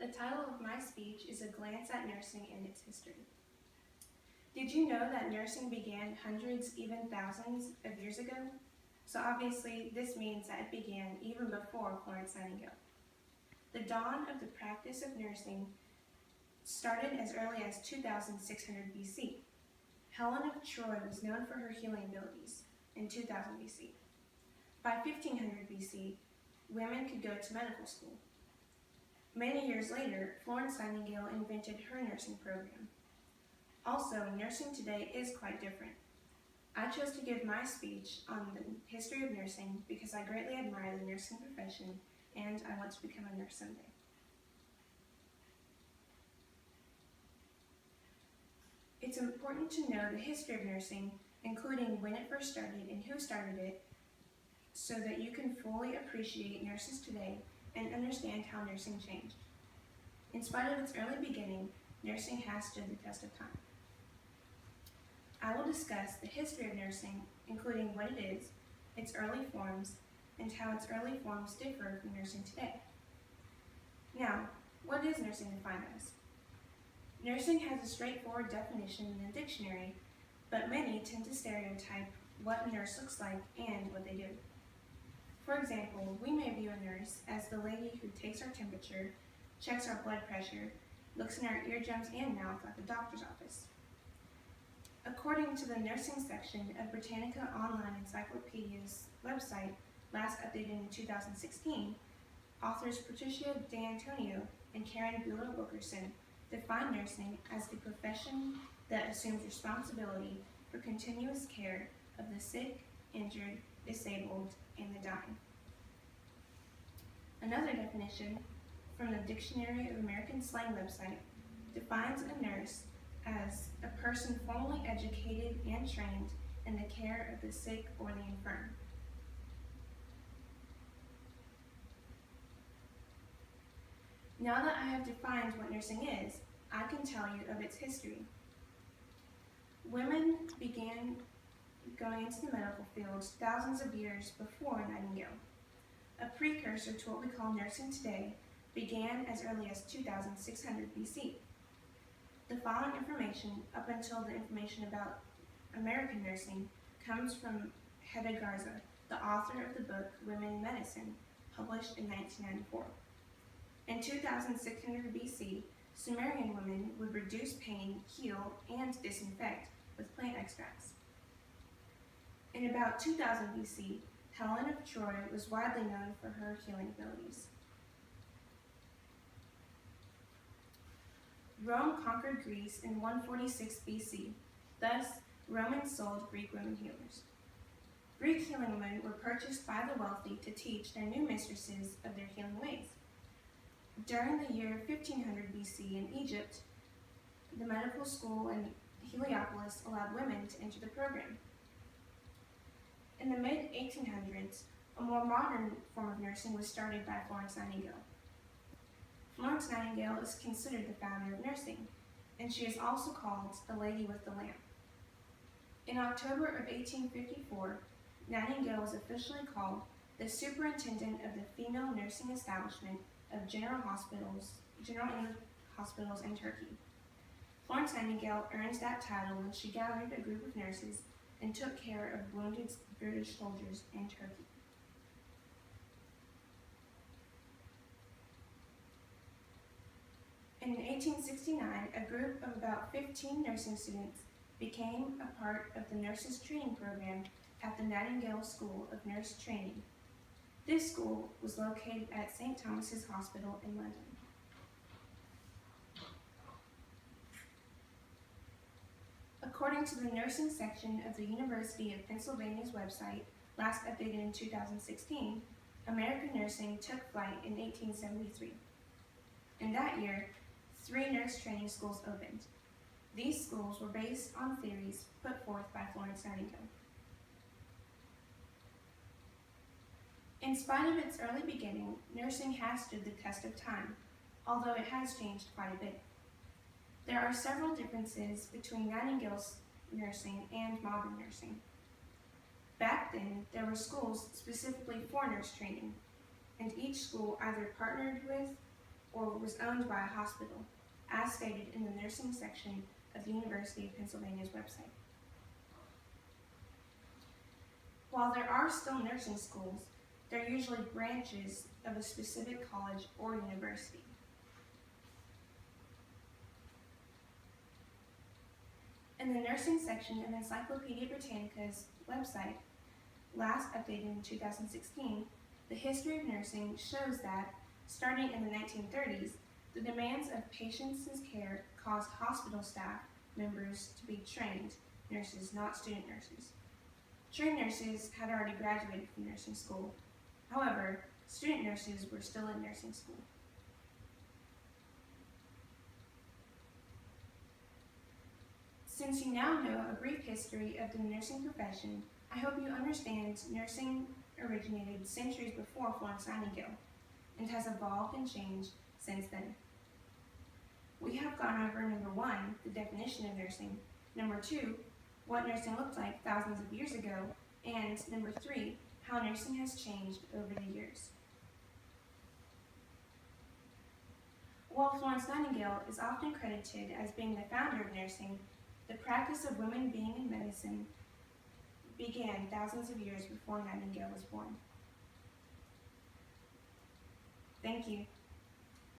The title of my speech is A Glance at Nursing and Its History. Did you know that nursing began hundreds, even thousands of years ago? So obviously, this means that it began even before Florence Nightingale. The dawn of the practice of nursing started as early as 2600 BC. Helen of Troy was known for her healing abilities in 2000 BC. By 1500 BC, women could go to medical school. Many years later, Florence Nightingale invented her nursing program. Also, nursing today is quite different. I chose to give my speech on the history of nursing because I greatly admire the nursing profession and I want to become a nurse someday. It's important to know the history of nursing, including when it first started and who started it, so that you can fully appreciate nurses today and understand how nursing changed. In spite of its early beginning, nursing has stood the test of time. I will discuss the history of nursing, including what it is, its early forms, and how its early forms differ from nursing today. Now, what is nursing defined as? Nursing has a straightforward definition in a dictionary, but many tend to stereotype what a nurse looks like and what they do. For example, we may view a nurse as the lady who takes our temperature, checks our blood pressure, looks in our eardrums and mouth at the doctor's office. According to the nursing section of Britannica Online Encyclopedia's website, last updated in 2016, authors Patricia D'Antonio and Karen Buehler-Wilkerson define nursing as the profession that assumes responsibility for continuous care of the sick, injured, disabled, and the dying. Another definition from the Dictionary of American Slang website defines a nurse as a person formally educated and trained in the care of the sick or the infirm. Now that I have defined what nursing is, I can tell you of its history. Women began going into the medical fields thousands of years before Nightingale. A precursor to what we call nursing today began as early as 2600 BC. The following information, up until the information about American nursing, comes from Hedda Garza, the author of the book Women in Medicine, published in 1994. In 2600 BC, Sumerian women would reduce pain, heal, and disinfect with plant extracts. In about 2000 BC, Helen of Troy was widely known for her healing abilities. Rome conquered Greece in 146 BC. Thus, Romans sold Greek women healers. Greek healing women were purchased by the wealthy to teach their new mistresses of their healing ways. During the year 1500 BC in Egypt, the medical school in Heliopolis allowed women to enter the program. In the mid-1800s, a more modern form of nursing was started by Florence Nightingale. Florence Nightingale is considered the founder of nursing, and she is also called the Lady with the Lamp. In October of 1854, Nightingale was officially called the Superintendent of the Female Nursing Establishment of General English Hospitals in Turkey. Florence Nightingale earned that title when she gathered a group of nurses and took care of wounded British soldiers in Turkey. In 1869, a group of about 15 nursing students became a part of the nurses training program at the Nightingale School of Nurse Training. This school was located at St. Thomas's Hospital in London. According to the nursing section of the University of Pennsylvania's website, last updated in 2016, American nursing took flight in 1873. In that year, 3 nurse training schools opened. These schools were based on theories put forth by Florence Nightingale. In spite of its early beginning, nursing has stood the test of time, although it has changed quite a bit. There are several differences between Nightingale's nursing and modern nursing. Back then, there were schools specifically for nurse training, and each school either partnered with or was owned by a hospital, as stated in the nursing section of the University of Pennsylvania's website. While there are still nursing schools, they're usually branches of a specific college or university. In the nursing section of Encyclopedia Britannica's website, last updated in 2016, the history of nursing shows that, starting in the 1930s, the demands of patients' care caused hospital staff members to be trained nurses, not student nurses. Trained nurses had already graduated from nursing school. However, student nurses were still in nursing school. Since you now know a brief history of the nursing profession, I hope you understand nursing originated centuries before Florence Nightingale and has evolved and changed since then. We have gone over number 1, the definition of nursing, number 2, what nursing looked like thousands of years ago, and number 3, how nursing has changed over the years. While Florence Nightingale is often credited as being the founder of nursing, the practice of women being in medicine began thousands of years before Nightingale was born. Thank you.